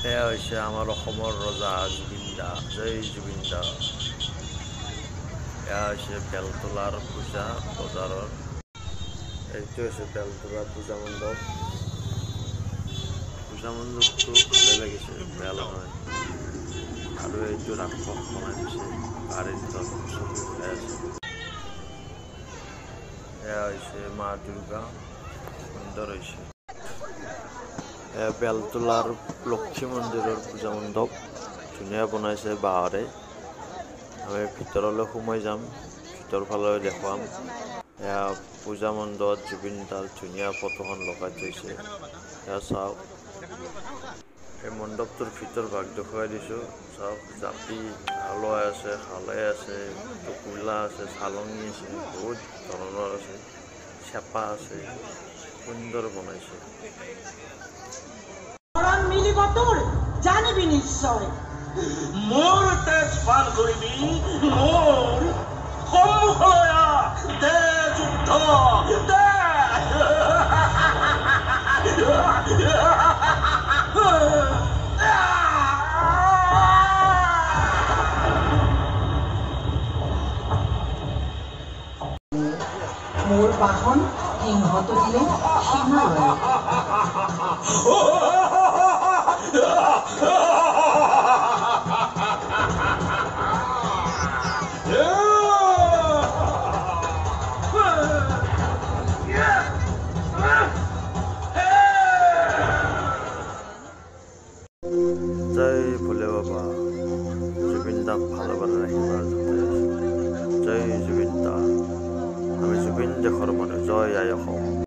এয়া হৈছে আমাৰ অসমৰ ৰজা জুবিন দা। জয় জুবিন দা। এয়া হৈছে বেলতলাৰ পূজা বজাৰৰ। এইটো হৈছে বেলতলা পূজা মণ্ডপ। পূজা মণ্ডপটো ভালে লাগিছে, বেয়া লগা নাই। আৰু এইটো ৰাক্ষস বনাই দিছে, গাড়ীৰ ভিতৰত ছবি ওলাই আছে। এয়া হৈছে মা দুৰ্গা, সুন্দৰ হৈছে। বেলতলাৰ লক্ষী মন্দিৰৰ পূজা মণ্ডপ ধুনীয়া বনাইছে বাঁহৰে। আমি ভিতৰলৈ সোমাই যাম, ভিতৰ ফালে দেখুৱাম। এয়া পূজা মণ্ডপত জুবিন দাৰ ধুনীয়া ফটোখন লগাই থৈছে, এয়া চাওক। এই মণ্ডপটোৰ ভিতৰ ভাগ দেখুৱাই দিছোঁ, চাওক। জাপি আলোৱাই আছে, হালাই আছে, টোপোলা আছে, চালনী আছে, বহুত ধৰণৰ আছে, চেপা আছে, সুন্দৰ বনাইছে। জানিবি নিশ্চয় মোৰ তেজ পান কৰিবি, মোৰ সন্মুখলৈ দে যুদ্ধ দে। মোৰ বাহন সিংহটো দিলে সিংহ জয় ভোলে বাবা, জুবিন দাক ভালবাৰে ৰাখিবাৰ যাতে। জয় জুবিন দা। আমি জুবিন দেশৰ মানুহ। জয় আই অসম।